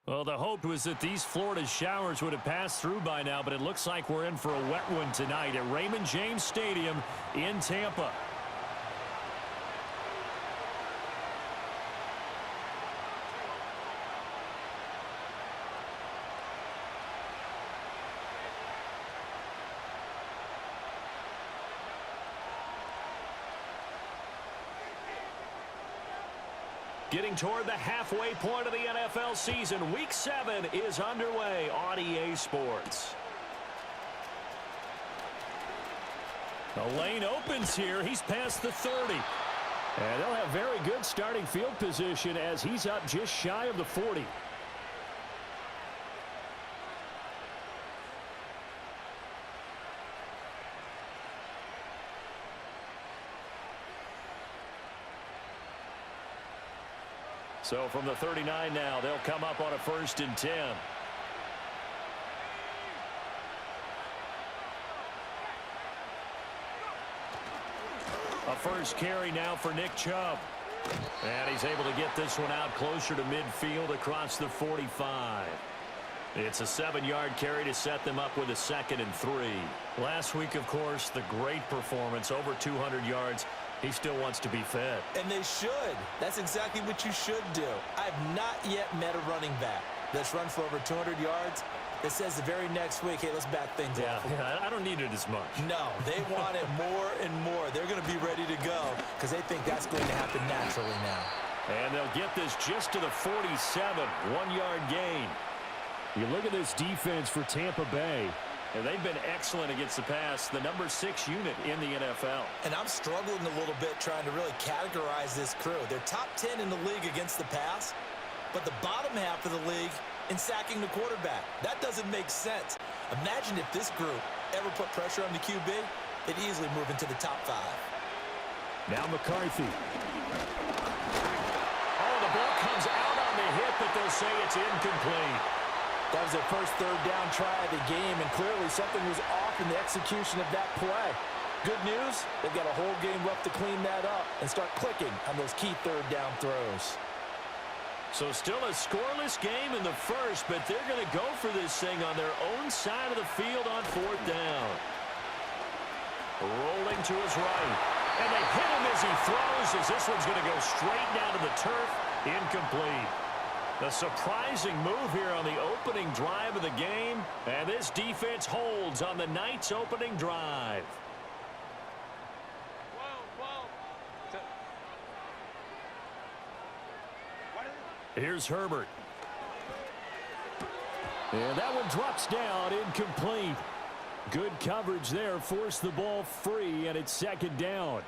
Well, the hope was that these Florida showers would have passed through by now, but it looks like we're in for a wet one tonight at Raymond James Stadium in Tampa. Getting toward the halfway point of the NFL season, Week 7 is underway on EA Sports. The lane opens here. He's past the 30. And they'll have very good starting field position as he's up just shy of the 40. So from the 39 now, they'll come up on a 1st and 10. A first carry now for Nick Chubb. And he's able to get this one out closer to midfield across the 45. It's a 7-yard carry to set them up with a 2nd and 3. Last week, of course, the great performance, over 200 yards. He still wants to be fed. And they should. That's exactly what you should do. I've not yet met a running back that's run for over 200 yards that says the very next week, hey, let's back things up. Yeah, I don't need it as much. No, they want it more and more. They're going to be ready to go because they think that's going to happen naturally now. And they'll get this just to the 47, 1-yard gain. You look at this defense for Tampa Bay. And they've been excellent against the pass, the number 6 unit in the NFL. And I'm struggling a little bit trying to really categorize this crew. They're top 10 in the league against the pass, but the bottom half of the league in sacking the quarterback. That doesn't make sense. Imagine if this group ever put pressure on the QB, they'd easily move into the top 5. Now McCarthy. Oh, the ball comes out on the hit, but they'll say it's incomplete. That was their first 3rd down try of the game, and clearly something was off in the execution of that play. Good news, they've got a whole game left to clean that up and start clicking on those key 3rd down throws. So still a scoreless game in the first, but they're going to go for this thing on their own side of the field on 4th down. Rolling to his right. And they hit him as he throws, as this one's going to go straight down to the turf. Incomplete. A surprising move here on the opening drive of the game, and this defense holds on the night's opening drive. Here's Herbert. And that one drops down, incomplete. Good coverage there, forced the ball free, and it's 2nd down.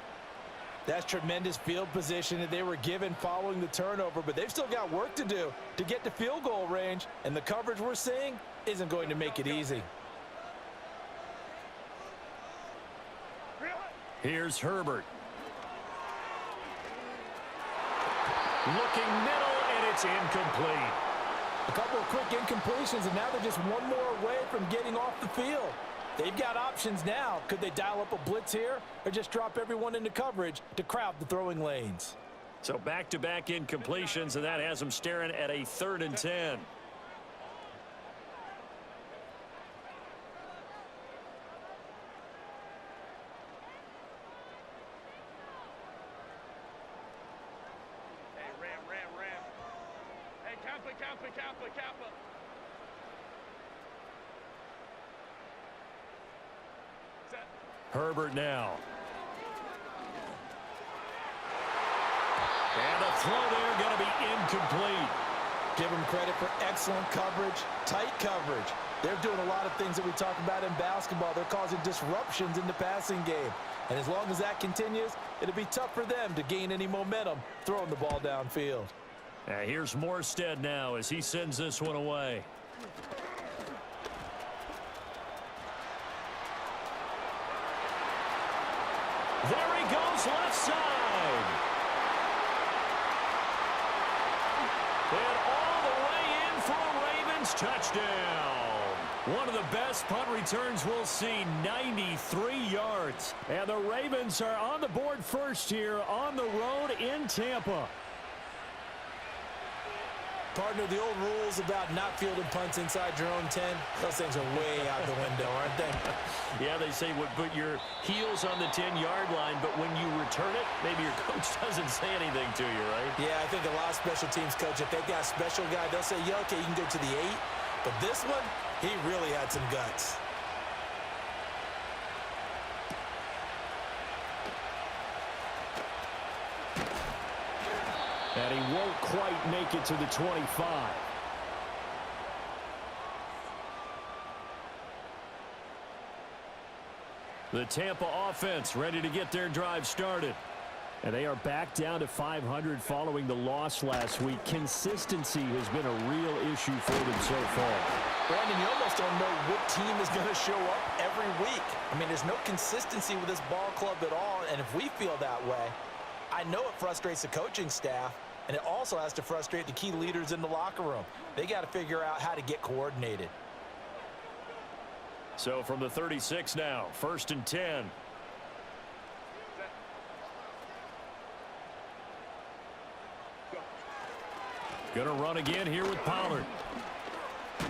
That's tremendous field position that they were given following the turnover, but they've still got work to do to get to field goal range, and the coverage we're seeing isn't going to make it easy. Here's Herbert. Looking middle, and it's incomplete. A couple of quick incompletions, and now they're just one more away from getting off the field. They've got options now. Could they dial up a blitz here or just drop everyone into coverage to crowd the throwing lanes? So back-to-back incompletions, and that has them staring at a 3rd and 10. Hey, Ram. Hey, Kappa. Herbert now. And the throw there going to be incomplete. Give them credit for excellent coverage, tight coverage. They're doing a lot of things that we talk about in basketball. They're causing disruptions in the passing game. And as long as that continues, it'll be tough for them to gain any momentum throwing the ball downfield. Here's Morstead now as he sends this one away. There he goes, left side. And all the way in for a Ravens touchdown. One of the best punt returns we'll see, 93 yards. And the Ravens are on the board first here on the road in Tampa. Partner, the old rules about not fielding punts inside your own 10, those things are way out the window, aren't they? Yeah, they say put your heels on the 10-yard line, but when you return it, maybe your coach doesn't say anything to you, right? Yeah, I think a lot of special teams coach, if they've got a special guy, they'll say, yeah, okay, you can go to the 8. But this one, he really had some guts. And he won't quite make it to the 25. The Tampa offense ready to get their drive started. And they are back down to 500 following the loss last week. Consistency has been a real issue for them so far. Brandon, you almost don't know what team is going to show up every week. I mean, there's no consistency with this ball club at all, and if we feel that way, I know it frustrates the coaching staff, and it also has to frustrate the key leaders in the locker room. They got to figure out how to get coordinated. So from the 36 now, 1st and 10. Going to run again here with Pollard. And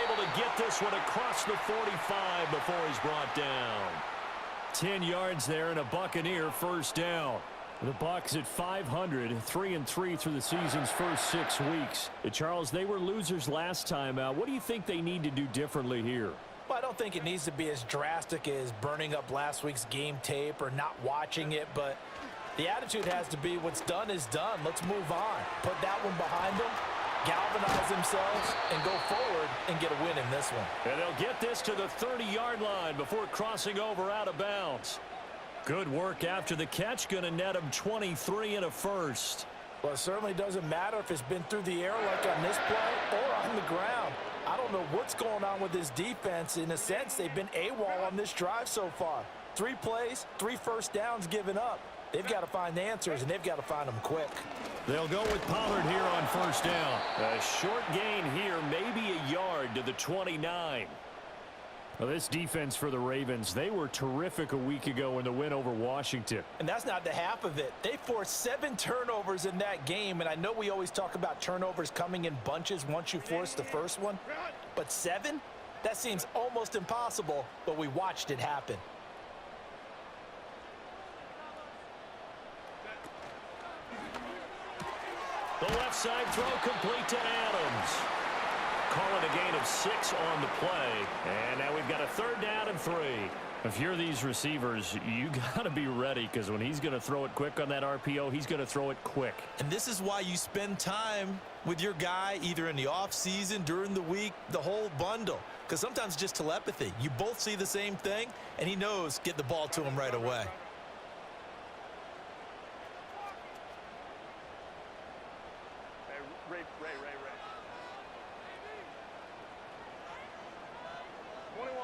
able to get this one across the 45 before he's brought down. 10 yards there and a Buccaneer first down. The Bucs at 500, 3-3 through the season's first 6 weeks. Charles, they were losers last time out. What do you think they need to do differently here? Well, I don't think it needs to be as drastic as burning up last week's game tape or not watching it, but the attitude has to be what's done is done. Let's move on. Put that one behind them, galvanize themselves, and go forward and get a win in this one. And they'll get this to the 30-yard line before crossing over out of bounds. Good work after the catch. Going to net him 23 and a first. Well, it certainly doesn't matter if it's been through the air like on this play or on the ground. I don't know what's going on with this defense. In a sense, they've been AWOL on this drive so far. 3 plays, 3 first downs given up. They've got to find answers, and they've got to find them quick. They'll go with Pollard here on first down. A short gain here, maybe a yard to the 29. Well, this defense for the Ravens, they were terrific a week ago in the win over Washington. And that's not the half of it. They forced 7 turnovers in that game, and I know we always talk about turnovers coming in bunches once you force the first one, but 7? That seems almost impossible, but we watched it happen. The left side throw complete to Adams. Call it a gain of 6 on the play. And now we've got a 3rd down and 3. If you're these receivers, you got to be ready, because when he's going to throw it quick on that RPO, he's going to throw it quick. And this is why you spend time with your guy either in the offseason, during the week, the whole bundle. Because sometimes just telepathy. You both see the same thing, and he knows get the ball to him right away. Ray. 21.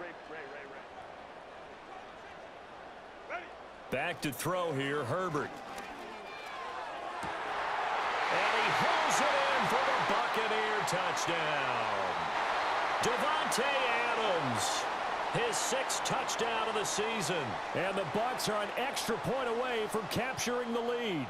Ray. Ready. Back to throw here, Herbert. And he holds it in for the Buccaneer touchdown. Davante Adams, his 6th touchdown of the season. And the Bucs are an extra point away from capturing the lead.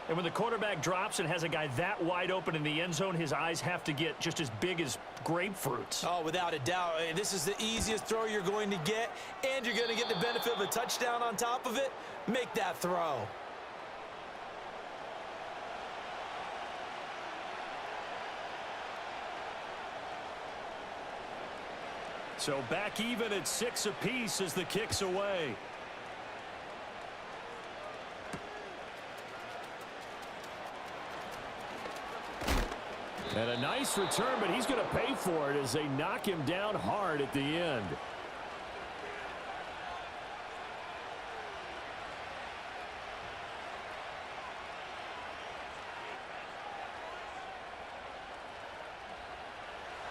And when the quarterback drops and has a guy that wide open in the end zone, his eyes have to get just as big as grapefruits. Oh, without a doubt. This is the easiest throw you're going to get, and you're going to get the benefit of a touchdown on top of it. Make that throw. So back even at 6 apiece as the kick's away. And a nice return, but he's going to pay for it as they knock him down hard at the end.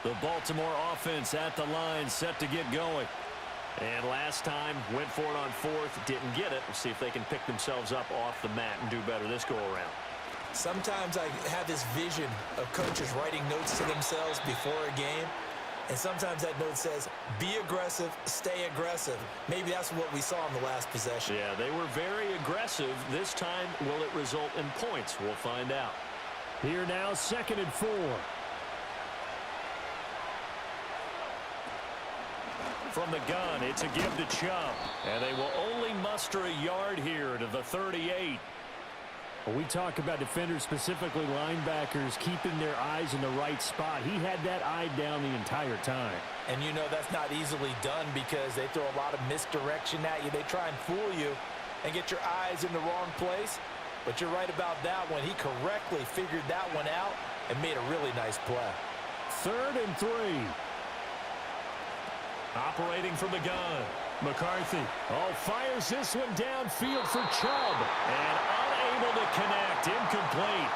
The Baltimore offense at the line, set to get going. And last time, went for it on 4th, didn't get it. We'll see if they can pick themselves up off the mat and do better this go-around. Sometimes I have this vision of coaches writing notes to themselves before a game. And sometimes that note says, be aggressive, stay aggressive. Maybe that's what we saw in the last possession. Yeah, they were very aggressive. This time, will it result in points? We'll find out. Here now, 2nd and 4. From the gun, it's a give to Chubb. And they will only muster a yard here to the 38. When we talk about defenders, specifically linebackers, keeping their eyes in the right spot, he had that eye down the entire time. And you know that's not easily done because they throw a lot of misdirection at you. They try and fool you and get your eyes in the wrong place. But you're right about that one. He correctly figured that one out and made a really nice play. 3rd and 3. Operating from the gun. McCarthy. Fires this one downfield for Chubb. And unable to connect. Incomplete.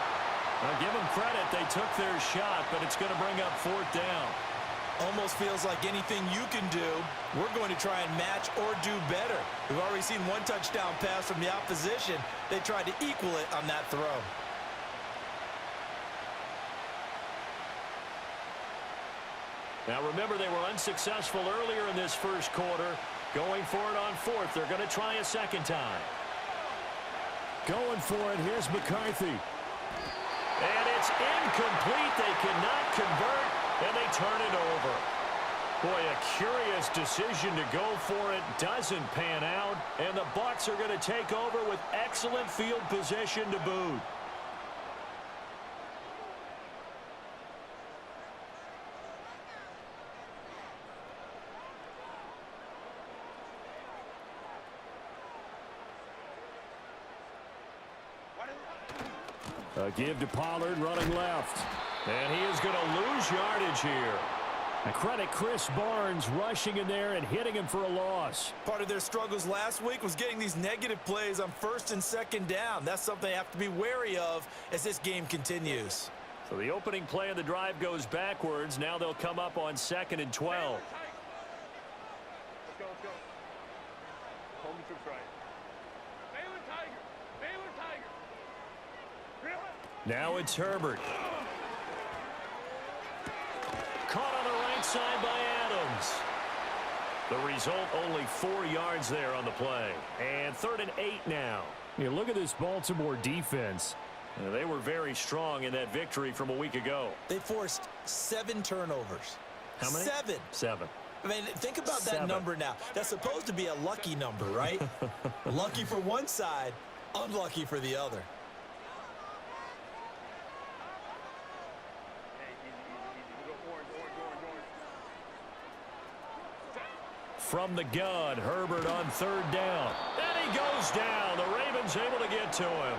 Now give them credit. They took their shot, but it's going to bring up 4th down. Almost feels like anything you can do, we're going to try and match or do better. We've already seen one touchdown pass from the opposition. They tried to equal it on that throw. Now remember, they were unsuccessful earlier in this first quarter. Going for it on 4th. They're going to try a second time. Going for it. Here's McCarthy. And it's incomplete. They cannot convert, and they turn it over. Boy, a curious decision to go for it. Doesn't pan out, and the Bucs are going to take over with excellent field position to boot. A give to Pollard running left. And he is going to lose yardage here. And credit Chris Barnes rushing in there and hitting him for a loss. Part of their struggles last week was getting these negative plays on 1st and 2nd down. That's something they have to be wary of as this game continues. So the opening play of the drive goes backwards. Now they'll come up on 2nd and 12. Let's go, let's go. Home troops right. Baylor Tiger. Baylor Tiger. Now it's Herbert. Caught on the right side by Adams. The result, only 4 yards there on the play. And 3rd and 8 now. Yeah, look at this Baltimore defense. They were very strong in that victory from a week ago. They forced 7 turnovers. How many? 7. 7. I mean, think about that 7. number now. That's supposed to be a lucky number, right? Lucky for one side, unlucky for the other. From the gun, Herbert on 3rd down. And he goes down. The Ravens able to get to him.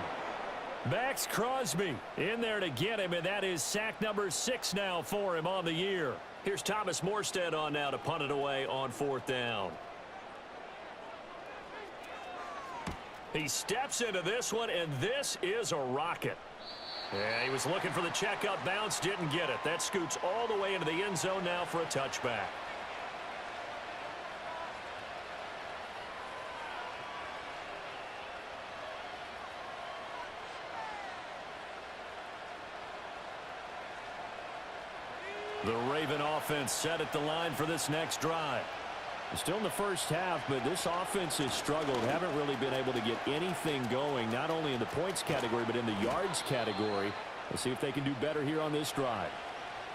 Max Crosby in there to get him, and that is sack number 6 now for him on the year. Here's Thomas Morstead on now to punt it away on 4th down. He steps into this one, and this is a rocket. Yeah, he was looking for the checkup bounce, didn't get it. That scoots all the way into the end zone now for a touchback. The Raven offense set at the line for this next drive. Still in the first half, but this offense has struggled. Haven't really been able to get anything going, not only in the points category, but in the yards category. We'll see if they can do better here on this drive.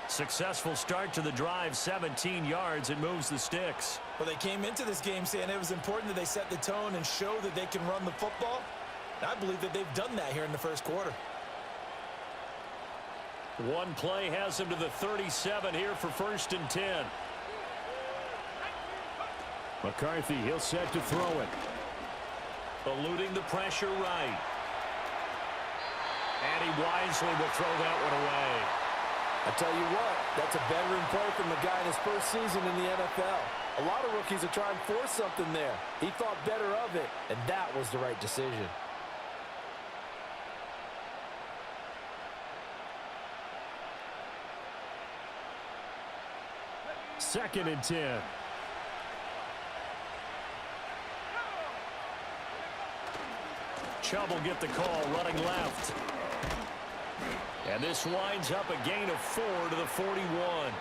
Successful start to the drive, 17 yards. It moves the sticks. Well, they came into this game saying it was important that they set the tone and show that they can run the football. And I believe that they've done that here in the first quarter. One play has him to the 37 here for 1st and 10. McCarthy, he'll set to throw it. Eluding the pressure right. And he wisely will throw that one away. I tell you what, that's a veteran play from a guy in his first season in the NFL. A lot of rookies are trying to force something there. He thought better of it, and that was the right decision. Second and 10. Chubb will get the call running left. And this winds up a gain of 4 to the 41.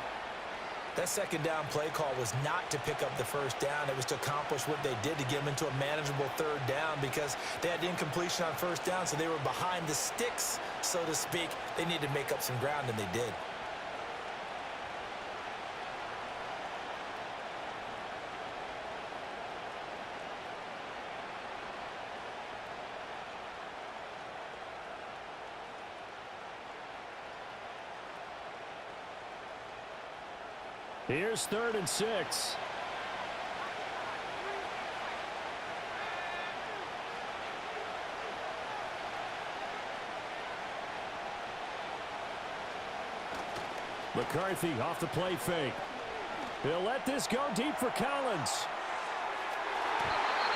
That second down play call was not to pick up the first down. It was to accomplish what they did to get them into a manageable third down because they had incompletion on first down, so they were behind the sticks, so to speak. They needed to make up some ground, and they did. Here's 3rd and 6. McCarthy off the play fake. He'll let this go deep for Collins.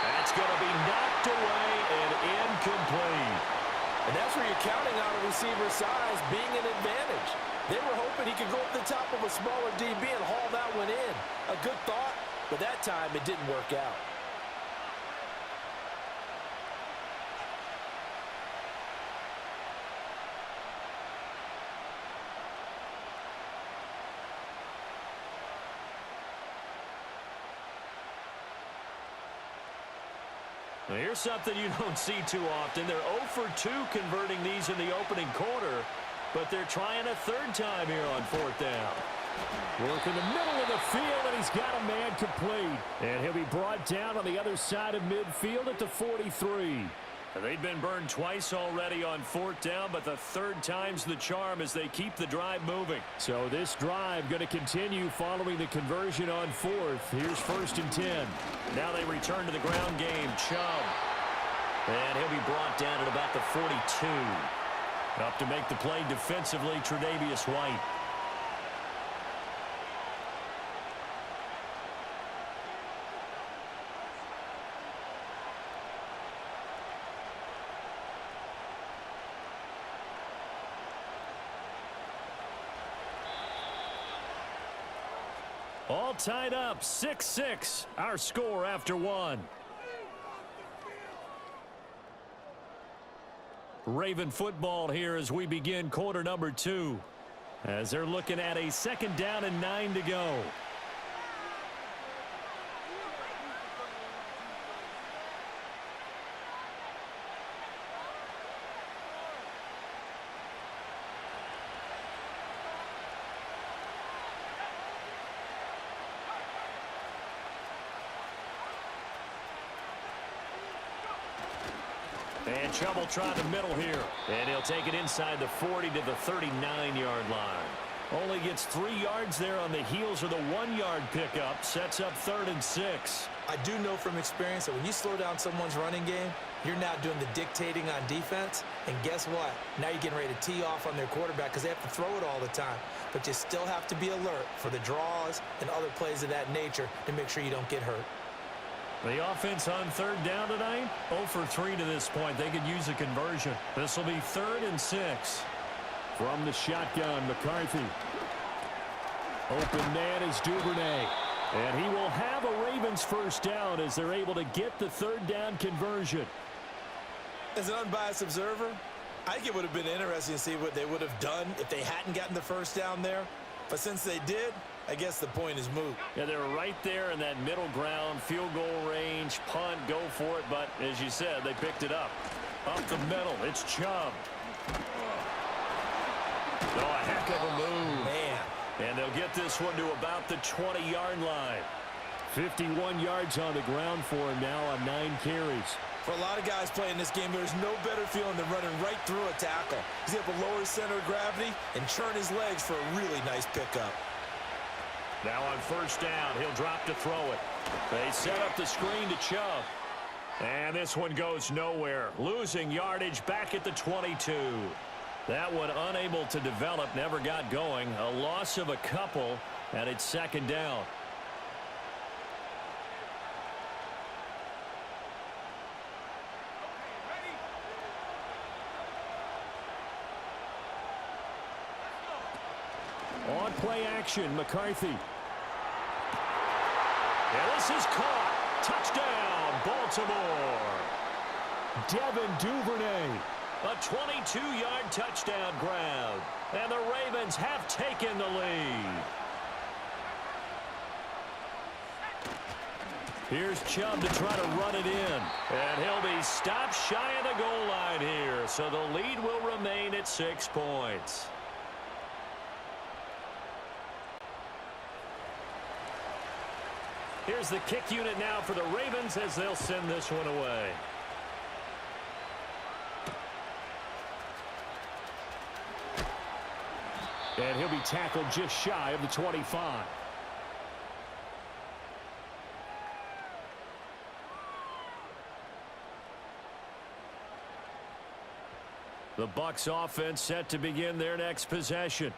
That's going to be knocked away and incomplete. And that's where you're counting on a receiver's size being an advantage. They were hoping he could go up the top of a smaller DB and haul that one in. A good thought, but that time it didn't work out. Well, here's something you don't see too often. They're 0 for 2 converting these in the opening quarter, but they're trying a third time here on 4th down. Work in the middle of the field, and he's got a man complete. And he'll be brought down on the other side of midfield at the 43. They've been burned twice already on 4th down, but the third time's the charm as they keep the drive moving. So this drive going to continue following the conversion on 4th. Here's 1st and 10. Now they return to the ground game. Chubb. And he'll be brought down at about the 42. Up to make the play defensively, Tre'Davious White. All tied up, 6-6, our score after 1. Raven football here as we begin quarter number 2. As they're looking at a 2nd down and 9 to go. And Chubb will try the middle here. And he'll take it inside the 40 to the 39-yard line. Only gets 3 yards there on the heels of the 1-yard pickup. Sets up 3rd and 6. I do know from experience that when you slow down someone's running game, you're now doing the dictating on defense. And guess what? Now you're getting ready to tee off on their quarterback because they have to throw it all the time. But you still have to be alert for the draws and other plays of that nature to make sure you don't get hurt. The offense on 3rd down tonight, 0 for 3 to this point. They could use a conversion. This will be 3rd and 6. From the shotgun, McCarthy. Open man is Duvernay. And he will have a Ravens 1st down as they're able to get the 3rd down conversion. As an unbiased observer, I think it would have been interesting to see what they would have done if they hadn't gotten the 1st down there. But since they did, I guess the point is moot. Yeah, they're right there in that middle ground, field goal range, punt, go for it. But as you said, they picked it up. Up the middle, it's Chubb. Oh, a heck of a move. Man. And they'll get this one to about the 20-yard line. 51 yards on the ground for him now on 9 carries. For a lot of guys playing this game, there's no better feeling than running right through a tackle. He's able to lower his center of gravity and churn his legs for a really nice pickup. Now on 1st down, he'll drop to throw it. They set up the screen to Chubb. And this one goes nowhere. Losing yardage back at the 22. That one unable to develop, never got going. A loss of a couple, and it's 2nd down. On play action, McCarthy. And this is caught. Touchdown, Baltimore. Devin Duvernay. A 22-yard touchdown grab. And the Ravens have taken the lead. Here's Chubb to try to run it in. And he'll be stopped shy of the goal line here. So the lead will remain at 6 points. Here's the kick unit now for the Ravens as they'll send this one away. And he'll be tackled just shy of the 25. The Bucs offense set to begin their next possession.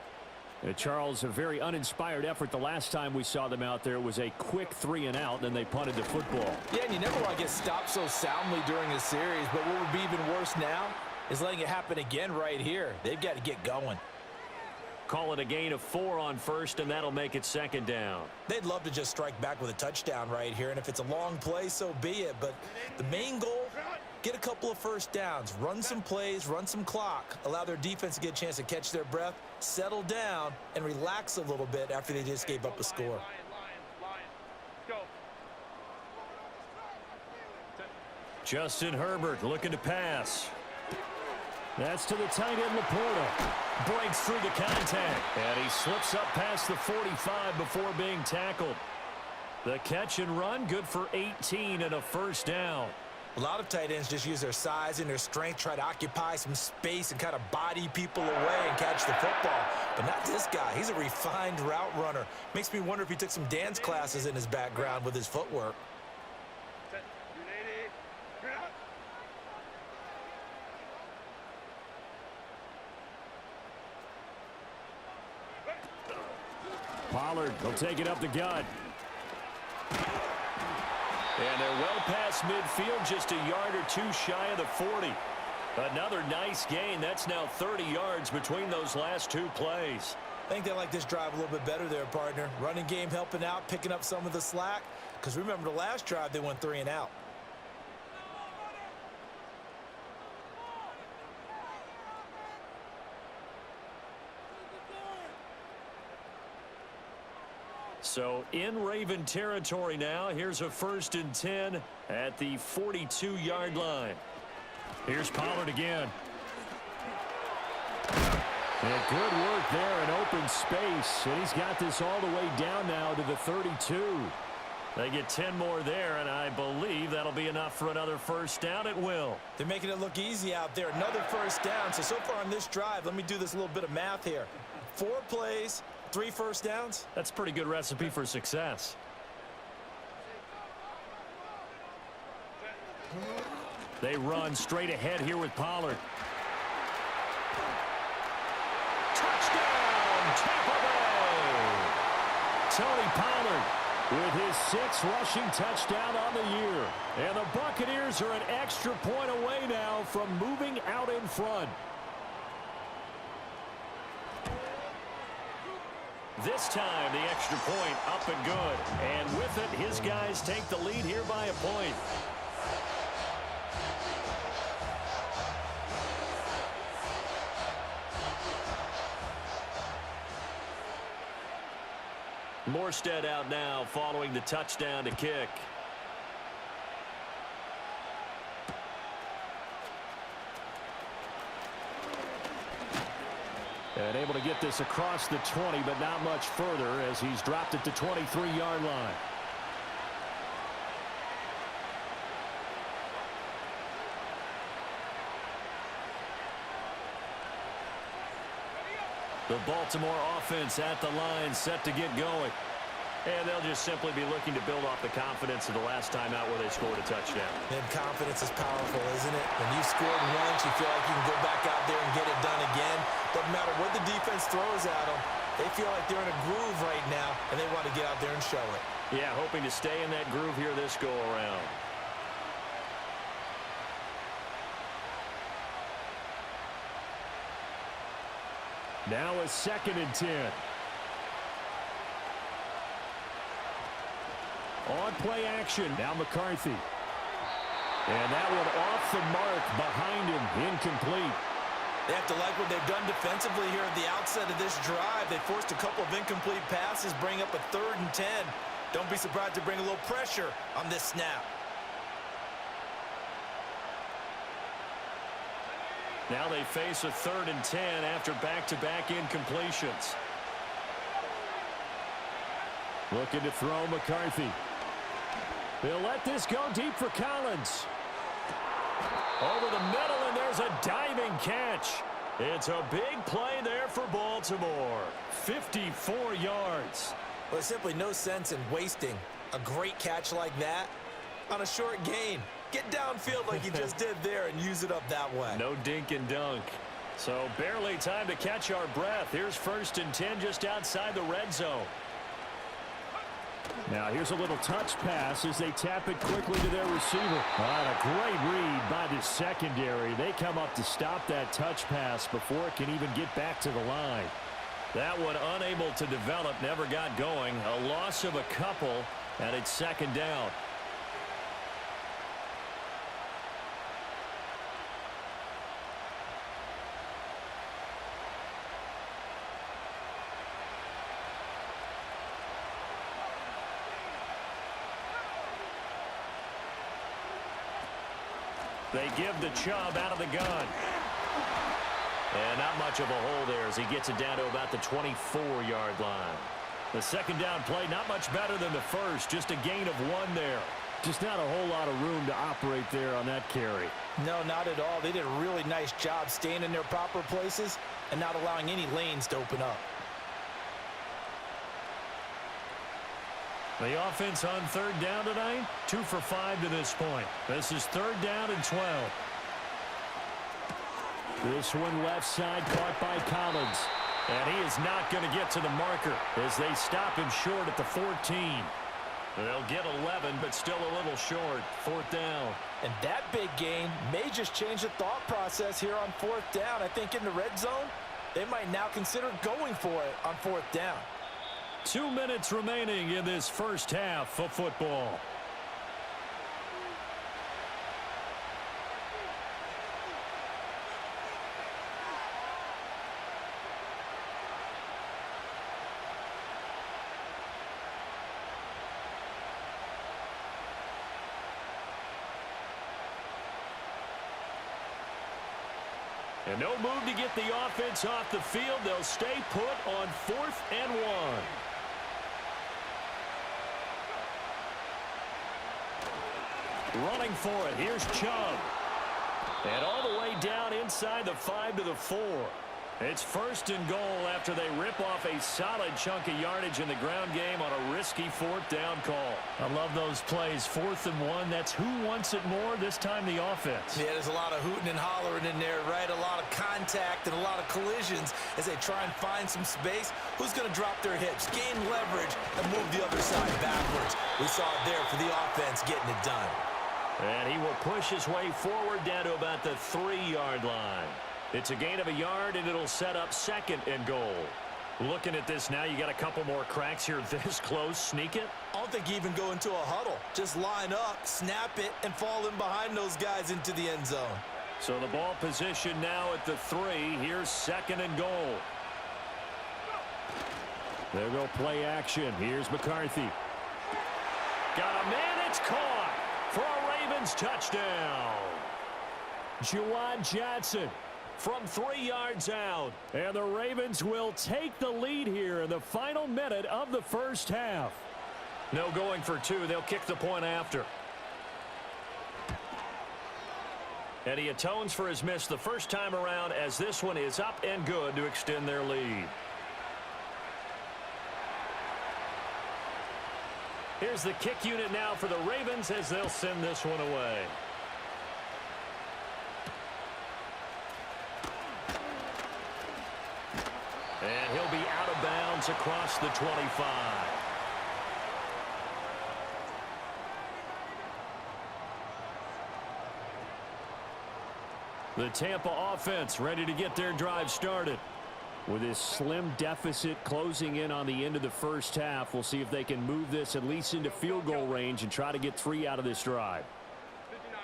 Charles, a very uninspired effort the last time we saw them out there. It was a quick 3-and-out, then they punted the football. Yeah, and you never want to get stopped so soundly during a series, but what would be even worse now is letting it happen again right here. They've got to get going. Call it a gain of 4 on first, and that'll make it 2nd down. They'd love to just strike back with a touchdown right here, and if it's a long play, so be it. But the main goal, get a couple of first downs, run some plays, run some clock, allow their defense to get a chance to catch their breath, settle down, and relax a little bit after they just gave up a score. Justin Herbert looking to pass. That's to the tight end, Laporta. Breaks through the contact. And he slips up past the 45 before being tackled. The catch and run, good for 18 and a first down. A lot of tight ends just use their size and their strength, try to occupy some space and kind of body people away and catch the football. But not this guy. He's a refined route runner. Makes me wonder if he took some dance classes in his background with his footwork. Pollard will take it up the gut. And they're well past midfield, just a yard or two shy of the 40. Another nice gain. That's now 30 yards between those last 2 plays. I think they like this drive a little bit better there, partner. Running game helping out, picking up some of the slack. Because remember, the last drive, they went 3-and-out. So in Raven territory now. Here's a 1st and 10 at the 42-yard line. Here's Pollard again. And good work there in open space. And he's got this all the way down now to the 32. They get 10 more there, and I believe that'll be enough for another first down. It will. They're making it look easy out there. Another first down. So far on this drive, let me do this little bit of math here. 4 plays, 3 first downs. That's a pretty good recipe for success. They run straight ahead here with Pollard. Touchdown, Tampa Bay! Tony Pollard with his 6th rushing touchdown on the year. And the Buccaneers are an extra point away now from moving out in front. This time, the extra point up and good. And with it, his guys take the lead here by a point. Morstead out now following the touchdown to kick. And able to get this across the 20, but not much further as he's dropped it to 23-yard line. The Baltimore offense at the line, set to get going. And they'll just simply be looking to build off the confidence of the last time out where they scored a touchdown. And confidence is powerful, isn't it? When you've scored once, you feel like you can go back out there and get it done again. Doesn't matter what the defense throws at them. They feel like they're in a groove right now, and they want to get out there and show it. Yeah, hoping to stay in that groove here this go-around. Now a 2nd and 10. On play action, now McCarthy. And that one off the mark behind him, incomplete. They have to like what they've done defensively here at the outset of this drive. They forced a couple of incomplete passes, bring up a 3rd and 10. Don't be surprised to bring a little pressure on this snap. Now they face a 3rd and 10 after back-to-back incompletions. Looking to throw McCarthy. They'll let this go deep for Collins. Over the middle, and there's a diving catch. It's a big play there for Baltimore. 54 yards. Well, there's simply no sense in wasting a great catch like that on a short gain. Get downfield like you just did there and use it up that way. No dink and dunk. So barely time to catch our breath. Here's 1st and 10 just outside the red zone. Now here's a little touch pass as they tap it quickly to their receiver. A great read by the secondary. They come up to stop that touch pass before it can even get back to the line. That one unable to develop, never got going. A loss of a couple, and it's 2nd down. They give the Chubb out of the gun. And not much of a hole there as he gets it down to about the 24-yard line. The 2nd down play, not much better than the first. Just a gain of 1 there. Just not a whole lot of room to operate there on that carry. No, not at all. They did a really nice job staying in their proper places and not allowing any lanes to open up. The offense on 3rd down tonight, 2 for 5 to this point. This is 3rd down and 12. This one left side caught by Collins. And he is not going to get to the marker as they stop him short at the 14. They'll get 11, but still a little short. 4th down. And that big gain may just change the thought process here on 4th down. I think in the red zone, they might now consider going for it on 4th down. 2 minutes remaining in this first half of football. And no move to get the offense off the field. They'll stay put on 4th and 1. Running for it. Here's Chubb. And all the way down inside the 5 to the 4. It's 1st and goal after they rip off a solid chunk of yardage in the ground game on a risky 4th down call. I love those plays. 4th and 1. That's who wants it more, this time the offense. Yeah, there's a lot of hooting and hollering in there, right? A lot of contact and a lot of collisions as they try and find some space. Who's going to drop their hips, gain leverage, and move the other side backwards? We saw it there for the offense getting it done. And he will push his way forward down to about the 3-yard line. It's a gain of a yard, and it'll set up 2nd and goal. Looking at this now, you got a couple more cracks here this close. Sneak it. I don't think you even go into a huddle. Just line up, snap it, and fall in behind those guys into the end zone. So the ball position now at the 3. Here's 2nd and goal. There go play action. Here's McCarthy. Got a man. It's caught for a Ravens touchdown. Juwan Johnson from 3 yards out. And the Ravens will take the lead here in the final minute of the first half. No going for 2. They'll kick the point after. And he atones for his miss the first time around as this one is up and good to extend their lead. Here's the kick unit now for the Ravens as they'll send this one away. And he'll be out of bounds across the 25. The Tampa offense ready to get their drive started. With this slim deficit closing in on the end of the first half, we'll see if they can move this at least into field goal range and try to get 3 out of this drive. 59.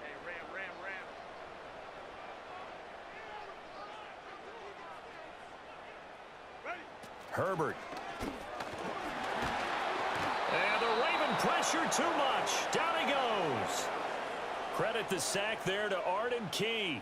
Hey, ram. Ready. Herbert. Pressure too much. Down he goes. Credit the sack there to Arden Key.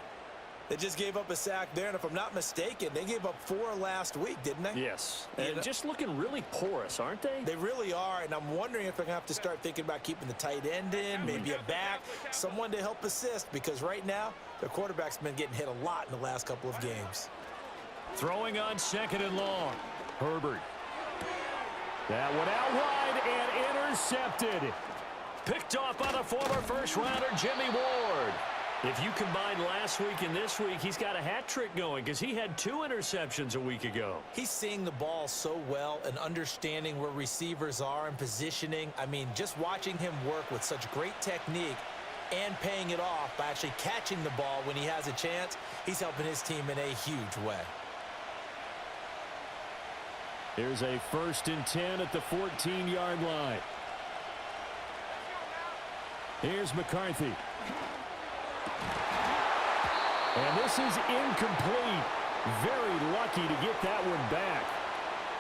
They just gave up a sack there, and if I'm not mistaken, they gave up 4 last week, didn't they? Yes, and just looking really porous, aren't they? They really are, and I'm wondering if they're going to have to start thinking about keeping the tight end in, maybe a back, someone to help assist, because right now, their quarterback's been getting hit a lot in the last couple of games. Throwing on 2nd and long. Herbert. That one out wide and intercepted. Picked off by the former first-rounder Jimmy Ward. If you combine last week and this week, he's got a hat trick going because he had 2 interceptions a week ago. He's seeing the ball so well and understanding where receivers are and positioning. I mean, just watching him work with such great technique and paying it off by actually catching the ball when he has a chance, he's helping his team in a huge way. Here's a 1st and 10 at the 14-yard line. Here's McCarthy. And this is incomplete. Very lucky to get that one back.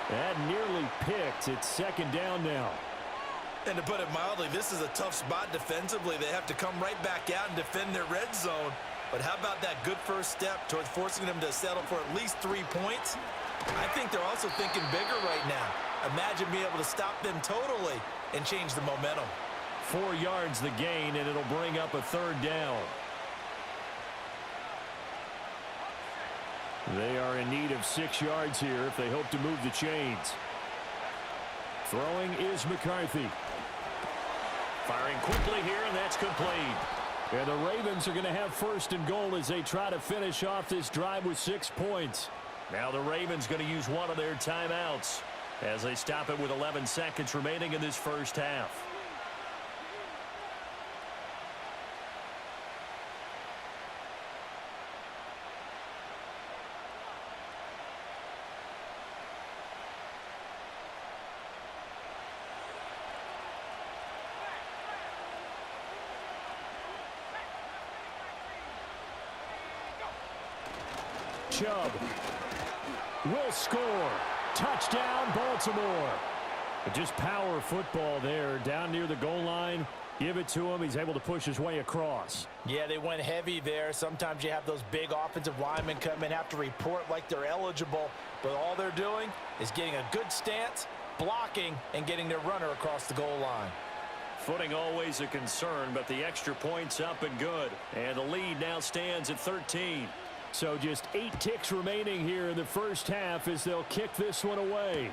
That nearly picked. It's 2nd down now. And to put it mildly, this is a tough spot defensively. They have to come right back out and defend their red zone. But how about that good first step towards forcing them to settle for at least 3 points? I think they're also thinking bigger right now. Imagine being able to stop them totally and change the momentum. 4 yards the gain, and it'll bring up a 3rd down. They are in need of 6 yards here if they hope to move the chains. Throwing is McCarthy. Firing quickly here, and that's complete. And the Ravens are going to have 1st and goal as they try to finish off this drive with 6 points. Now the Ravens going to use one of their timeouts as they stop it with 11 seconds remaining in this first half. Chubb will score. Touchdown, Baltimore. Just power football there down near the goal line. Give it to him. He's able to push his way across. Yeah, they went heavy there. Sometimes you have those big offensive linemen come in, have to report like they're eligible, but all they're doing is getting a good stance, blocking, and getting their runner across the goal line. Footing always a concern, but the extra point's up and good. And the lead now stands at 13. So just 8 ticks remaining here in the first half as they'll kick this one away.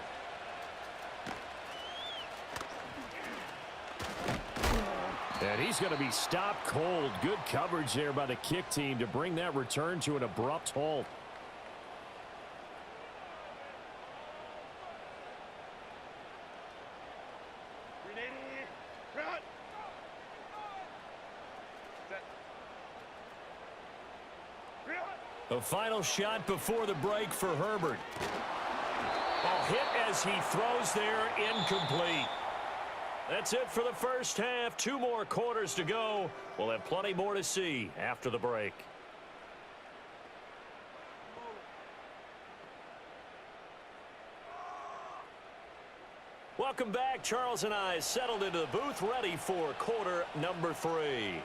And he's going to be stopped cold. Good coverage there by the kick team to bring that return to an abrupt halt. A final shot before the break for Herbert. Oh, hit as he throws there, incomplete. That's it for the first half. 2 more quarters to go. We'll have plenty more to see after the break. Welcome back. Charles and I settled into the booth, ready for quarter number 3.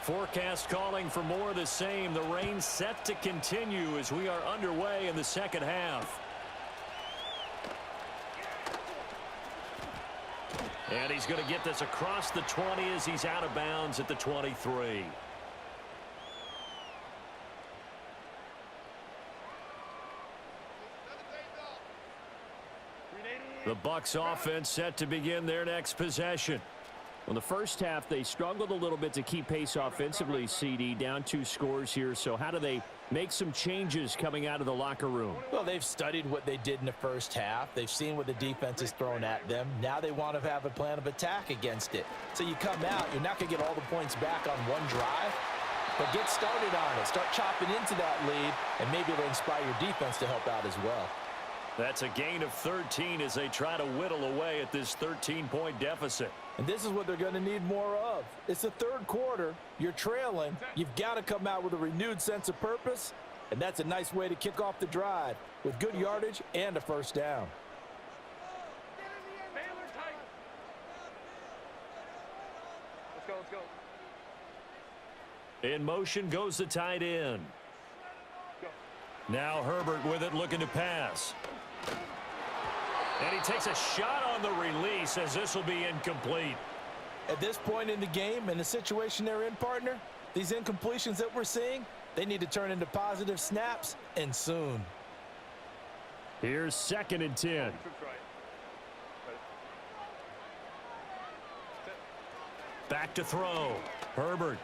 Forecast calling for more of the same. The rain set to continue as we are underway in the second half. And he's going to get this across the 20 as he's out of bounds at the 23. The Bucs offense set to begin their next possession. Well, the first half, they struggled a little bit to keep pace offensively, CD, down 2 scores here. So how do they make some changes coming out of the locker room? Well, they've studied what they did in the first half. They've seen what the defense is throwing at them. Now they want to have a plan of attack against it. So you come out, you're not going to get all the points back on one drive, but get started on it. Start chopping into that lead, and maybe it'll inspire your defense to help out as well. That's a gain of 13 as they try to whittle away at this 13-point deficit. And this is what they're going to need more of. It's the third quarter. You're trailing. You've got to come out with a renewed sense of purpose, and that's a nice way to kick off the drive with good yardage and a first down. Let's go, let's go. In motion goes the tight end. Go. Now Herbert with it, looking to pass. And he takes a shot on the release as this will be incomplete. At this point in the game, in the situation they're in, partner, these incompletions that we're seeing, they need to turn into positive snaps, and soon. Here's 2nd and 10. Trips right. Right. Back to throw. Herbert.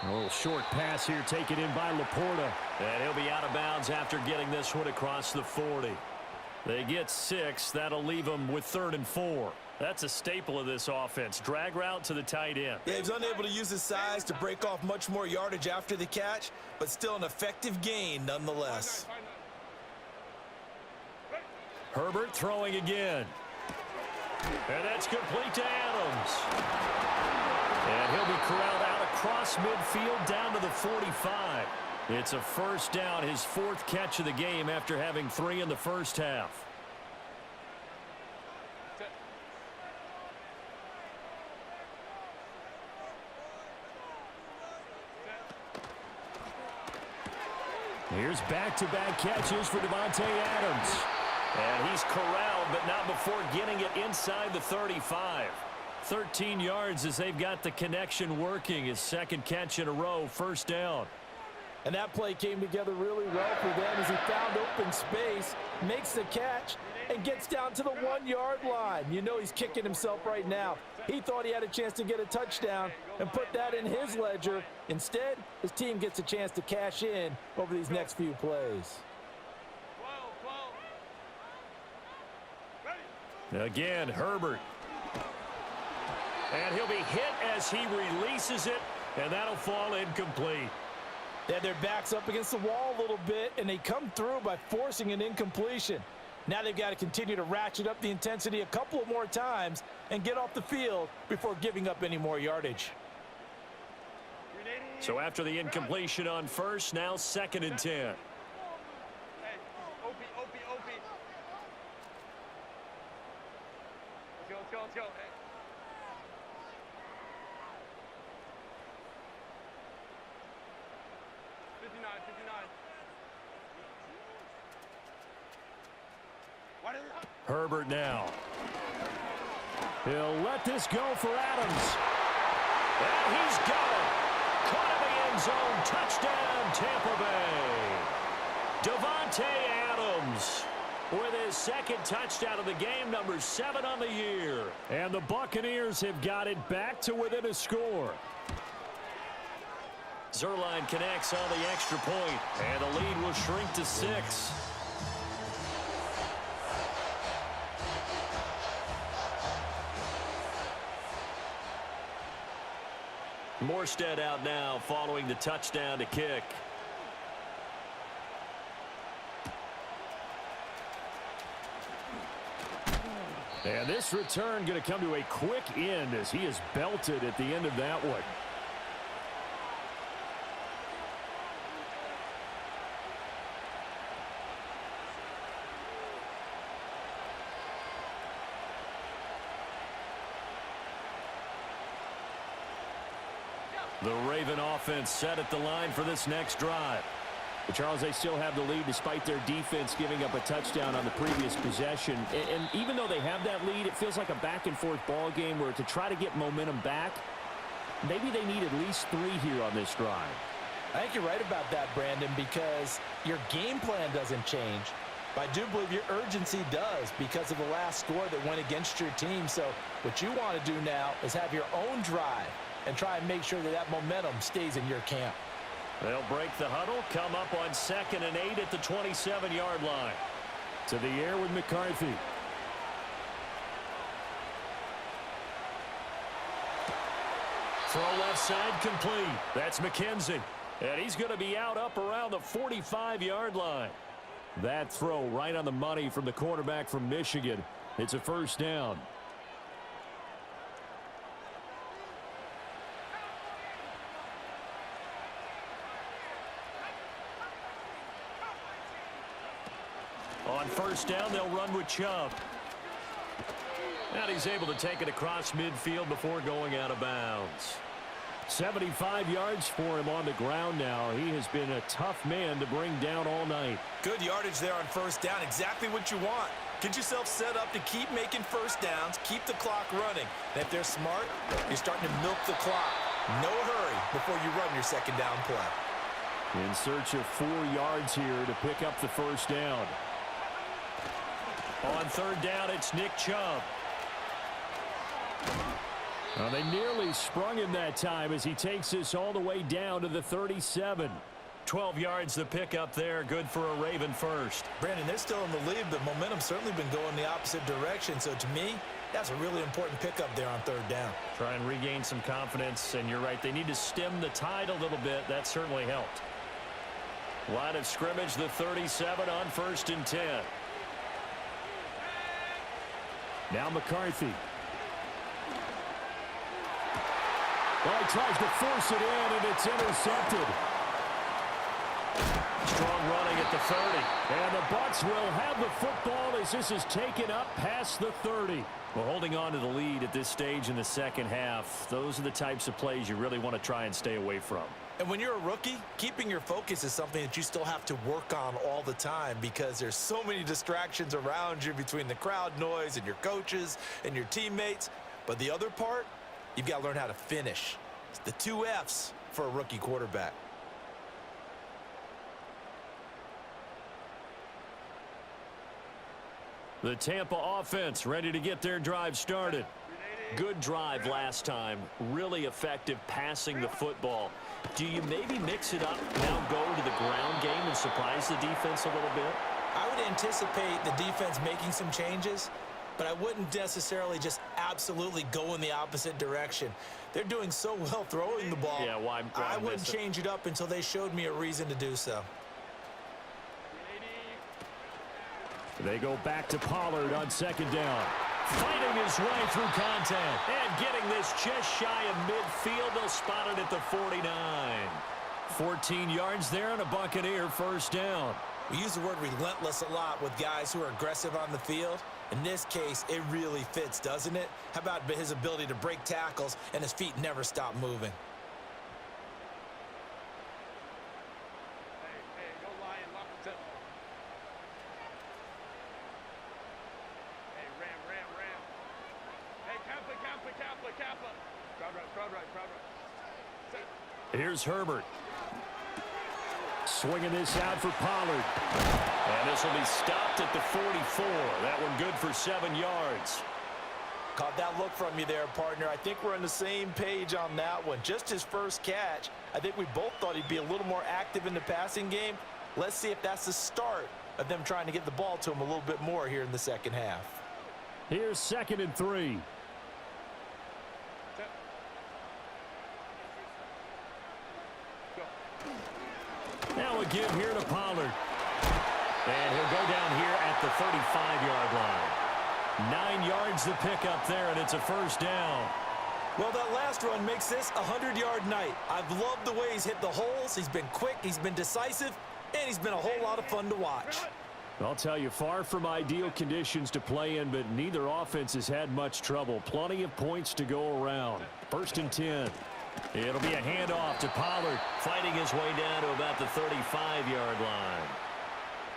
A little short pass here taken in by Laporta. And he'll be out of bounds after getting this one across the 40. They get 6. That'll leave them with 3rd and 4. That's a staple of this offense. Drag route to the tight end. Yeah, he's unable to use his size to break off much more yardage after the catch, but still an effective gain nonetheless. Herbert throwing again. And that's complete to Adams. And he'll be corralled out across midfield down to the 45. It's a first down, his 4th catch of the game after having 3 in the first half. Here's back-to-back catches for Davante Adams. And he's corralled, but not before getting it inside the 35. 13 yards as they've got the connection working. His 2nd catch in a row, first down. And that play came together really well for them as he found open space, makes the catch, and gets down to the 1-yard line. You know he's kicking himself right now. He thought he had a chance to get a touchdown and put that in his ledger. Instead, his team gets a chance to cash in over these next few plays. Again, Herbert. And he'll be hit as he releases it, and that'll fall incomplete. They had their backs up against the wall a little bit, and they come through by forcing an incompletion. Now they've got to continue to ratchet up the intensity a couple of more times and get off the field before giving up any more yardage. So after the incompletion on first, now 2nd and 10. Hey, OP. Let's go. Hey. Herbert now. He'll let this go for Adams. And he's got it. Caught in the end zone. Touchdown, Tampa Bay. Davante Adams with his 2nd touchdown of the game, number 7 on the year. And the Buccaneers have got it back to within a score. Zerline connects on the extra point, and the lead will shrink to 6. Morstead out now following the touchdown to kick. And this return going to come to a quick end as he is belted at the end of that one. The Raven offense set at the line for this next drive. But Charles, they still have the lead despite their defense giving up a touchdown on the previous possession. And even though they have that lead, it feels like a back-and-forth ball game where to try to get momentum back, maybe they need at least 3 here on this drive. I think you're right about that, Brandon, because your game plan doesn't change. But I do believe your urgency does because of the last score that went against your team. So what you want to do now is have your own drive and try and make sure that that momentum stays in your camp. They'll break the huddle, come up on 2nd and 8 at the 27-yard line. To the air with McCarthy. Throw left side complete. That's McKenzie. And he's going to be out up around the 45-yard line. That throw right on the money from the quarterback from Michigan. It's a first down. On first down, they'll run with Chubb. And he's able to take it across midfield before going out of bounds. 75 yards for him on the ground now. He has been a tough man to bring down all night. Good yardage there on first down. Exactly what you want. Get yourself set up to keep making first downs, keep the clock running. And if they're smart, you're starting to milk the clock. No hurry before you run your second down play. In search of 4 yards here to pick up the first down. On third down, it's Nick Chubb. Well, they nearly sprung him that time as he takes this all the way down to the 37. 12 yards the pickup there. Good for a Raven first. Brandon, they're still in the lead, but momentum's certainly been going the opposite direction. So to me, that's a really important pickup there on third down. Try and regain some confidence, and you're right. They need to stem the tide a little bit. That certainly helped. Line of scrimmage, the 37 on 1st and 10. Now McCarthy. Well, he tries to force it in, and it's intercepted. Strong running at the 30. And the Bucs will have the football as this is taken up past the 30. Well, holding on to the lead at this stage in the second half, those are the types of plays you really want to try and stay away from. And when you're a rookie, keeping your focus is something that you still have to work on all the time because there's so many distractions around you between the crowd noise and your coaches and your teammates. But the other part, you've got to learn how to finish. It's the 2 F's for a rookie quarterback. The Tampa offense ready to get their drive started. Good drive last time. Really effective passing the football. Do you maybe mix it up, now go to the ground game and surprise the defense a little bit? I would anticipate the defense making some changes, but I wouldn't necessarily just absolutely go in the opposite direction. They're doing so well throwing the ball. Yeah, why I wouldn't change it up until they showed me a reason to do so. They go back to Pollard on 2nd down. Fighting his way through contact and getting this just shy of midfield. They'll spot it at the 49. 14 yards there and a Buccaneer first down. We use the word relentless a lot with guys who are aggressive on the field. In this case, it really fits, doesn't it? How about his ability to break tackles and his feet never stop moving? Hey, go Lion, lock it up. Hey, ram. Hey, Kappa. Crowd right. Set. Here's Herbert. Swinging this out for Pollard. And this will be stopped at the 44. That one good for 7 yards. Caught that look from you there, partner. I think we're on the same page on that one. Just his first catch. I think we both thought he'd be a little more active in the passing game. Let's see if that's the start of them trying to get the ball to him a little bit more here in the second half. Here's 2nd and 3. Now a give here to Pollard. And he'll go down here at the 35-yard line. 9 yards to pick up there, and it's a first down. Well, that last run makes this a 100-yard night. I've loved the way he's hit the holes. He's been quick, he's been decisive, and he's been a whole lot of fun to watch. I'll tell you, far from ideal conditions to play in, but neither offense has had much trouble. Plenty of points to go around. 1st and 10. It'll be a handoff to Pollard, fighting his way down to about the 35-yard line.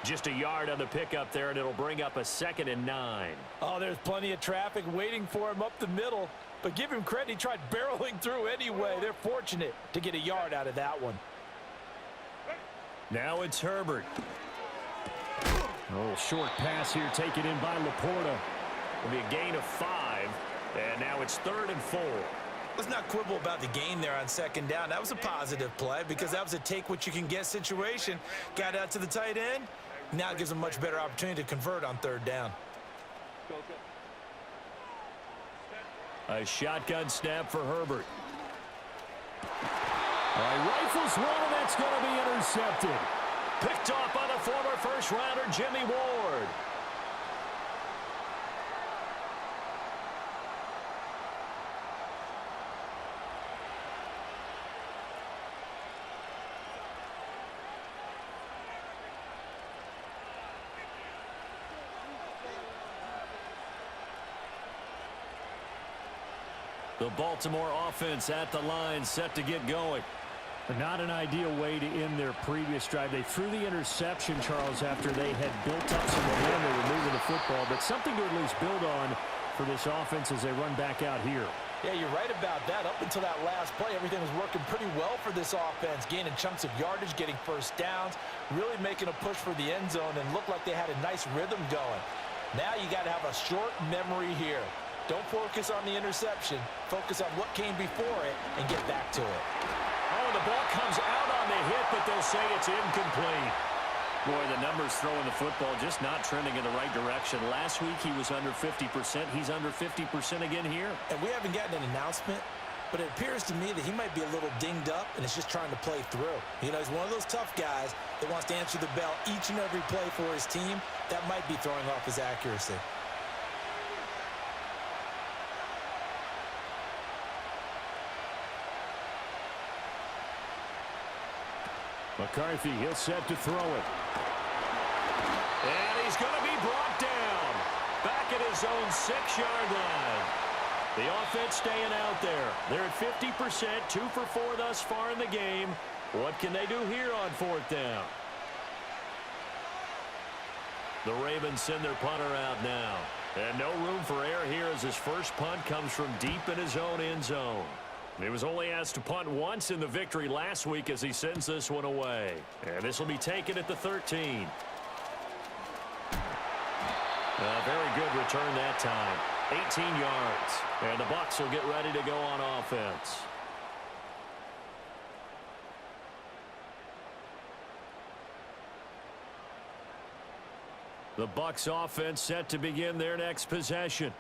Just a yard on the pickup there, and it'll bring up a 2nd and 9. Oh, there's plenty of traffic waiting for him up the middle. But give him credit, he tried barreling through anyway. They're fortunate to get a yard out of that one. Now it's Herbert. Oh, short pass here taken in by Laporta. It'll be a gain of 5, and now it's 3rd and 4. Let's not quibble about the gain there on 2nd down. That was a positive play because that was a take-what-you-can-get situation. Got out to the tight end. Now it gives them a much better opportunity to convert on 3rd down. A shotgun snap for Herbert. Rifles one, and that's going to be intercepted. Picked off by the former first-rounder Jimmy Ward. The Baltimore offense at the line, set to get going. Not an ideal way to end their previous drive. They threw the interception, Charles, after they had built up some momentum. They were moving the football, but something to at least build on for this offense as they run back out here. Yeah, you're right about that. Up until that last play, everything was working pretty well for this offense, gaining chunks of yardage, getting first downs, really making a push for the end zone, and looked like they had a nice rhythm going. Now you got to have a short memory here. Don't focus on the interception. Focus on what came before it and get back to it. Oh, the ball comes out on the hit, but they'll say it's incomplete. Boy, the numbers throwing the football just not trending in the right direction. Last week he was under 50%. He's under 50% again here. And we haven't gotten an announcement, but it appears to me that he might be a little dinged up and is just trying to play through. You know, he's one of those tough guys that wants to answer the bell each and every play for his team. That might be throwing off his accuracy. McCarthy, he'll set to throw it. And he's going to be brought down. Back at his own 6-yard line. The offense staying out there. They're at 50%, 2 for 4 thus far in the game. What can they do here on 4th down? The Ravens send their punter out now. And no room for error here as his first punt comes from deep in his own end zone. He was only asked to punt once in the victory last week as he sends this one away. And this will be taken at the 13. A very good return that time. 18 yards. And the Bucs will get ready to go on offense. The Bucs offense set to begin their next possession.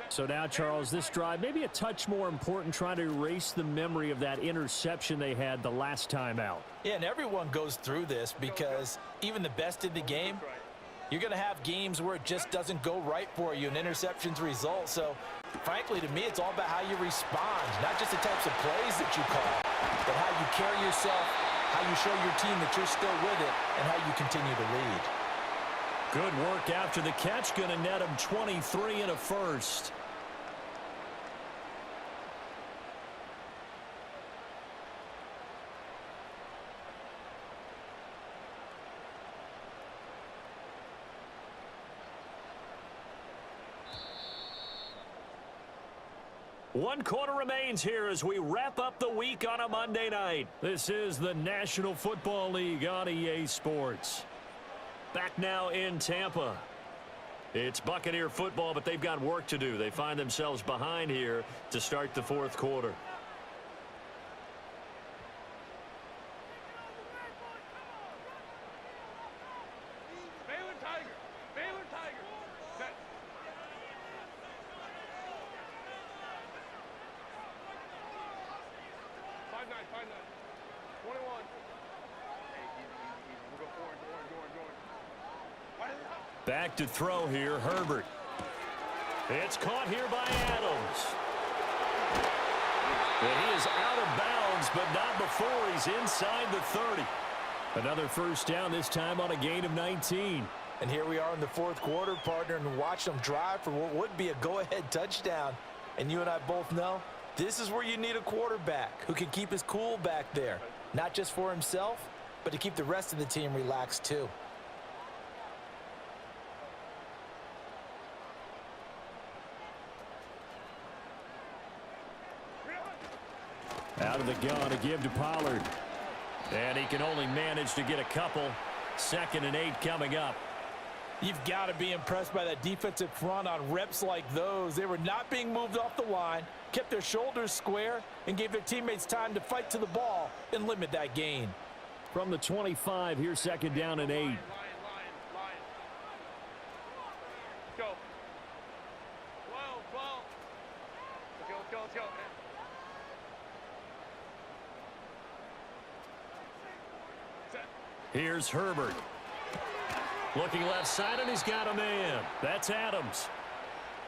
So now, Charles, this drive maybe a touch more important, trying to erase the memory of that interception they had the last time out. Yeah, and everyone goes through this because even the best in the game, you're going to have games where it just doesn't go right for you and interceptions result. So, frankly, to me, it's all about how you respond, not just the types of plays that you call, but how you carry yourself, how you show your team that you're still with it, and how you continue to lead. Good work after the catch. Going to net him 23 and a first. One quarter remains here as we wrap up the week on a Monday night. This is the National Football League on EA Sports. Back now in Tampa. It's Buccaneer football, but they've got work to do. They find themselves behind here to start the 4th quarter. Baylor Tiger! Baylor Tiger! Set. Five nine. 21. Hey, easy. We'll go orange. Back to throw here, Herbert. It's caught here by Adams. And he is out of bounds, but not before he's inside the 30. Another first down, this time on a gain of 19. And here we are in the 4th quarter, partner, and watch them drive for what would be a go-ahead touchdown. And you and I both know this is where you need a quarterback who can keep his cool back there, not just for himself, but to keep the rest of the team relaxed too. Out of the gun to give to Pollard. And he can only manage to get a couple. 2nd and 8 coming up. You've got to be impressed by that defensive front on reps like those. They were not being moved off the line, kept their shoulders square, and gave their teammates time to fight to the ball and limit that gain. From the 25, here's 2nd down and 8. Line. Go. 12. Let's go. Set. Here's Herbert. Looking left side, and he's got a man. That's Adams.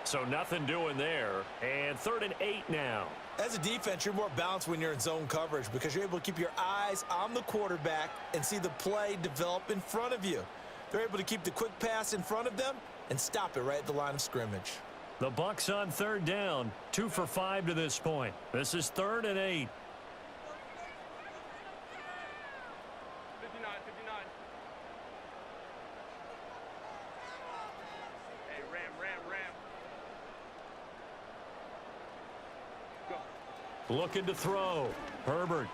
So nothing doing there. And 3rd and 8 now. As a defense, you're more balanced when you're in zone coverage because you're able to keep your eyes on the quarterback and see the play develop in front of you. They're able to keep the quick pass in front of them and stop it right at the line of scrimmage. The Bucs on third down, 2 for 5 to this point. This is 3rd and 8. 59, 59. Hey, ram. Go. Looking to throw. Herbert.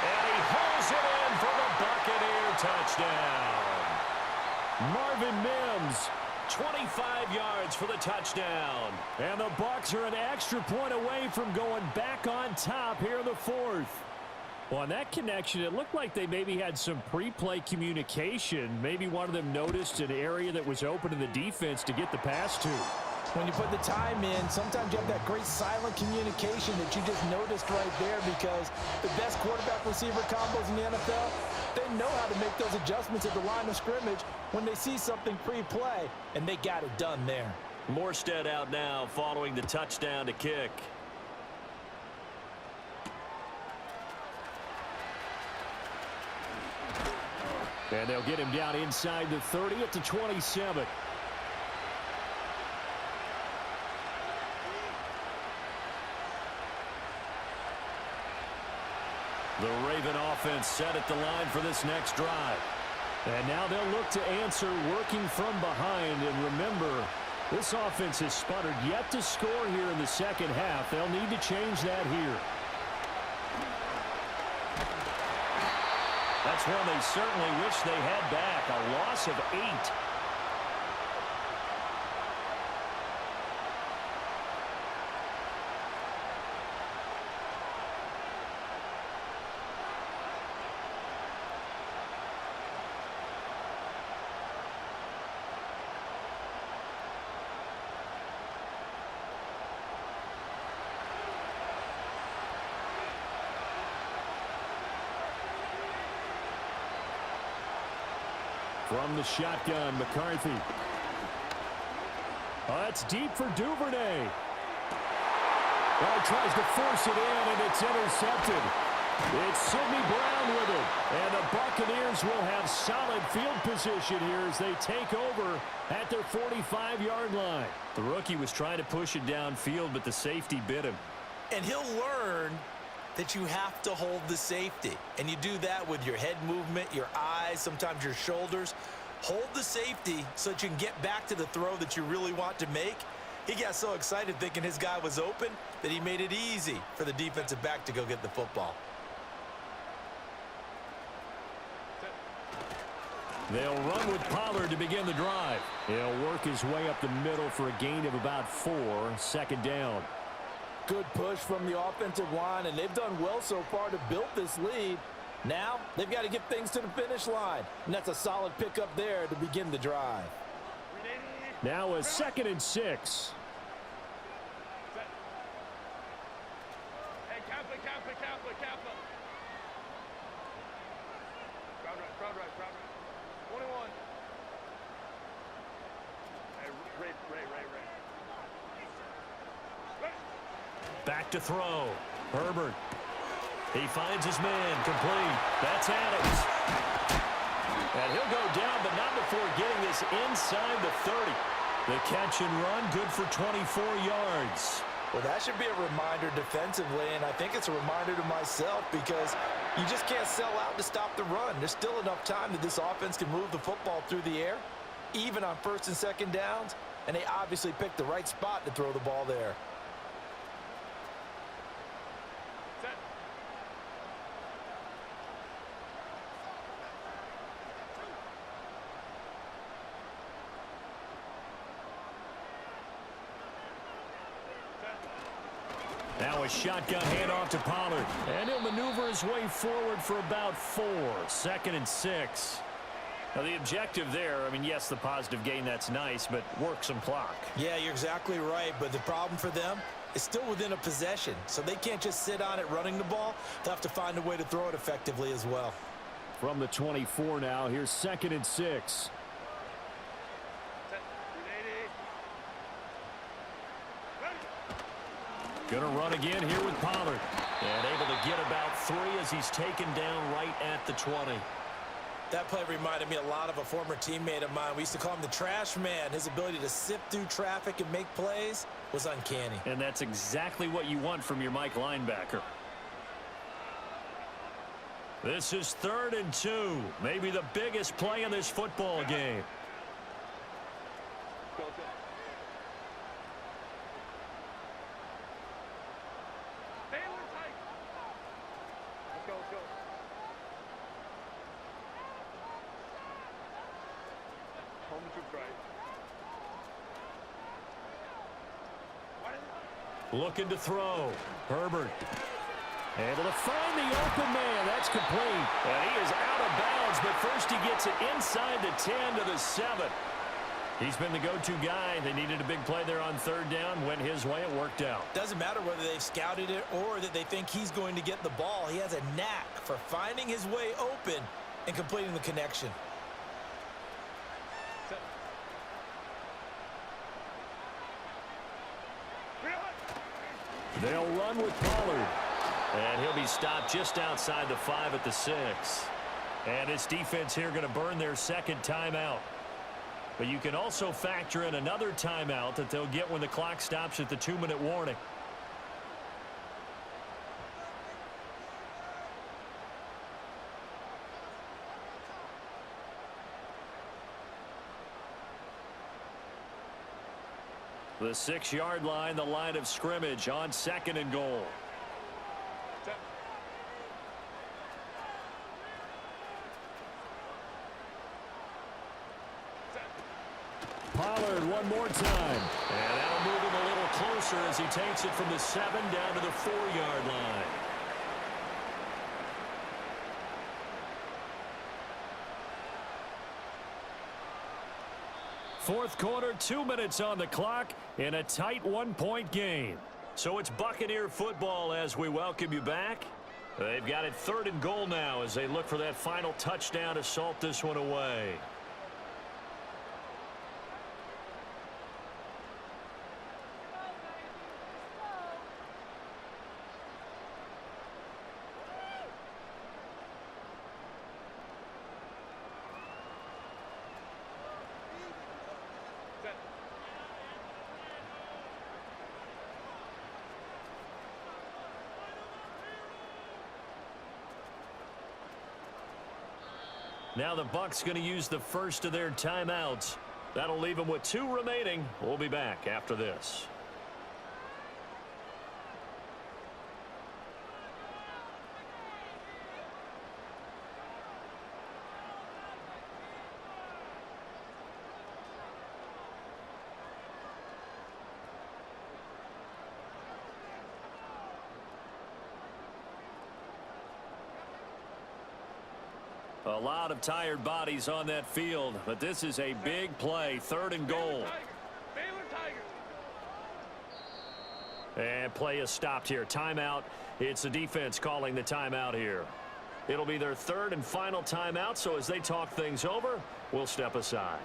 And he hauls it in for the Buccaneer touchdown. Marvin Mims, 25 yards for the touchdown. And the Bucs are an extra point away from going back on top here in the 4th. Well, on that connection, it looked like they maybe had some pre-play communication. Maybe one of them noticed an area that was open in the defense to get the pass to. When you put the time in, sometimes you have that great silent communication that you just noticed right there, because the best quarterback-receiver combos in the NFL, they know how to make those adjustments at the line of scrimmage when they see something pre-play, and they got it done there. Morstead out now following the touchdown to kick. And they'll get him down inside the 30 at the 27. The Raven offense set at the line for this next drive. And now they'll look to answer working from behind. And remember, this offense has sputtered yet to score here in the second half. They'll need to change that here. That's one they certainly wish they had back. A loss of 8. From the shotgun, McCarthy. That's deep for Duvernay. Well, he tries to force it in, and it's intercepted. It's Sidney Brown with it. And the Buccaneers will have solid field position here as they take over at their 45-yard line. The rookie was trying to push it downfield, but the safety bit him. And he'll learn that you have to hold the safety. And you do that with your head movement, your eyes, sometimes your shoulders. Hold the safety so that you can get back to the throw that you really want to make. He got so excited thinking his guy was open that he made it easy for the defensive back to go get the football. They'll run with Pollard to begin the drive. He'll work his way up the middle for a gain of about 4, 2nd down. Good push from the offensive line, and they've done well so far to build this lead. Now, they've got to get things to the finish line, and that's a solid pickup there to begin the drive. Now a 2nd and 6. Hey, Kappa. Crowd right. 21. Hey, Ray. Back to throw. Herbert. He finds his man. Complete. That's Adams. And he'll go down, but not before getting this inside the 30. The catch and run, good for 24 yards. Well, that should be a reminder defensively, and I think it's a reminder to myself, because you just can't sell out to stop the run. There's still enough time that this offense can move the football through the air, even on 1st and 2nd downs, and they obviously picked the right spot to throw the ball there. Now a shotgun handoff to Pollard. And he'll maneuver his way forward for about 4, 2nd and 6. Now the objective there, I mean, yes, the positive gain, that's nice, but work some clock. Yeah, you're exactly right, but the problem for them is still within a possession, so they can't just sit on it running the ball. They'll have to find a way to throw it effectively as well. From the 24 now, here's 2nd and 6. Gonna run again here with Pollard. And able to get about 3 as he's taken down right at the 20. That play reminded me a lot of a former teammate of mine. We used to call him the trash man. His ability to sift through traffic and make plays was uncanny. And that's exactly what you want from your Mike linebacker. This is 3rd and 2. Maybe the biggest play in this football game. Go, go. Baylor tight. Let's go, let's go. Home troops right. Looking to throw. Herbert. Able to find the open man. That's complete. And he is out of bounds, but first he gets it inside the 10 to the 7. He's been the go-to guy. They needed a big play there on 3rd down. Went his way. It worked out. Doesn't matter whether they've scouted it or that they think he's going to get the ball. He has a knack for finding his way open and completing the connection. They'll run with Pollard. And he'll be stopped just outside the 5 at the 6. And this defense here going to burn their 2nd timeout. But you can also factor in another timeout that they'll get when the clock stops at the 2-minute warning. The 6-yard line, the line of scrimmage on 2nd and goal. Pollard one more time. And that'll move him a little closer as he takes it from the 7 down to the 4-yard line. Fourth quarter, 2 minutes on the clock in a tight 1-point game. So it's Buccaneer football as we welcome you back. They've got it 3rd and goal now as they look for that final touchdown to salt this one away. Now the Bucs going to use the first of their timeouts. That'll leave them with 2 remaining. We'll be back after this. A lot of tired bodies on that field, but this is a big play, 3rd and goal. Baylor Tiger. And play is stopped here. Timeout. It's the defense calling the timeout here. It'll be their 3rd and final timeout, so as they talk things over, we'll step aside.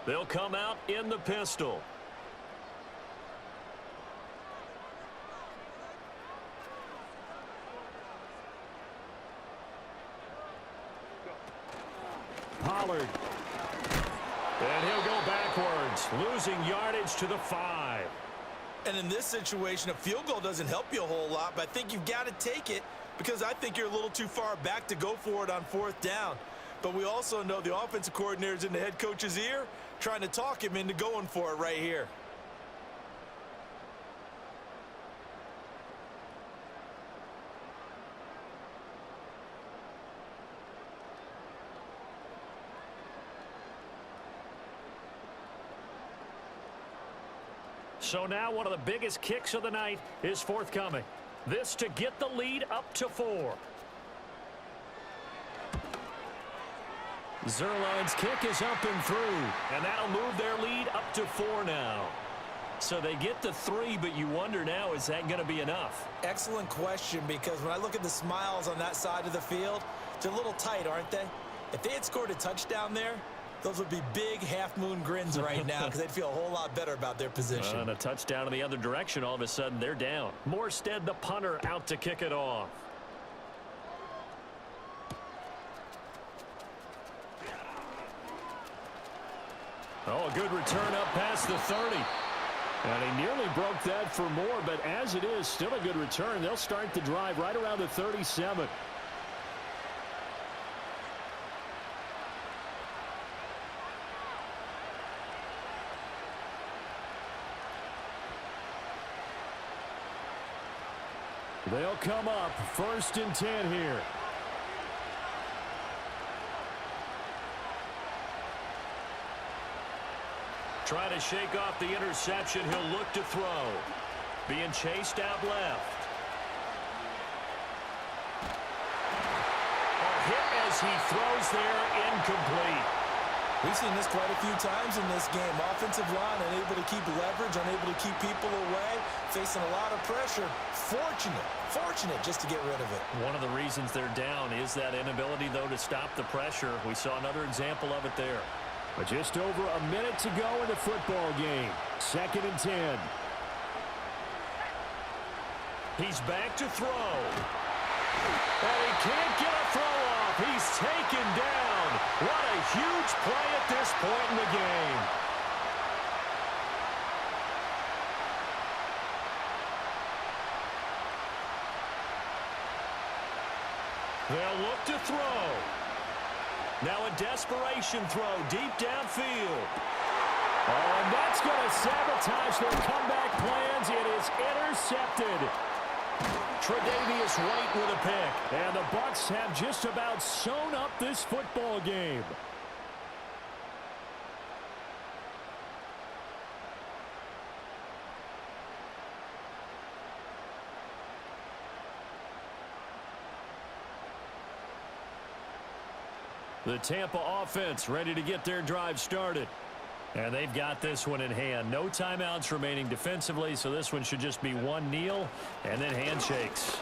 They'll come out in the pistol. Pollard. And he'll go backwards, losing yardage to the 5. And in this situation, a field goal doesn't help you a whole lot, but I think you've got to take it because I think you're a little too far back to go for it on 4th down. But we also know the offensive coordinator's in the head coach's ear, trying to talk him into going for it right here. So now one of the biggest kicks of the night is forthcoming. This to get the lead up to 4. Zerline's kick is up and through, and that'll move their lead up to 4 now. So they get to 3, but you wonder now, is that going to be enough? Excellent question, because when I look at the smiles on that side of the field, they're a little tight, aren't they? If they had scored a touchdown there, Those would be big half-moon grins right now because they'd feel a whole lot better about their position. And a touchdown in the other direction, all of a sudden they're down. Morstead, the punter, out to kick it off. Oh, a good return up past the 30. And he nearly broke that for more, but as it is, still a good return. They'll start the drive right around the 37. They'll come up 1st and 10 here. Trying to shake off the interception. He'll look to throw. Being chased out left. A hit as he throws there, incomplete. We've seen this quite a few times in this game. Offensive line unable to keep leverage, unable to keep people away, facing a lot of pressure. Fortunate just to get rid of it. One of the reasons they're down is that inability, though, to stop the pressure. We saw another example of it there. But just over a minute to go in the football game. 2nd and 10. He's back to throw. And he can't get a throw off. He's taken down. What a huge play at this point in the game. They'll look to throw. Now a desperation throw deep downfield. Oh, and that's going to sabotage their comeback plans. It is intercepted. Tre'Davious White with a pick. And the Bucs have just about sewn up this football game. The Tampa offense ready to get their drive started. And they've got this one in hand. No timeouts remaining defensively, so this one should just be one kneel and then handshakes.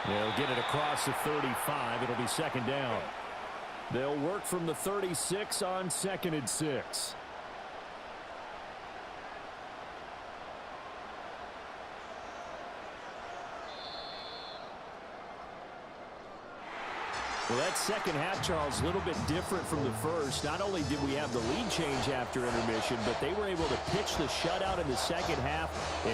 They'll get it across the 35. It'll be 2nd down. They'll work from the 36 on 2nd and 6. Well, that second half, Charles, a little bit different from the first. Not only did we have the lead change after intermission, but they were able to pitch the shutout in the second half and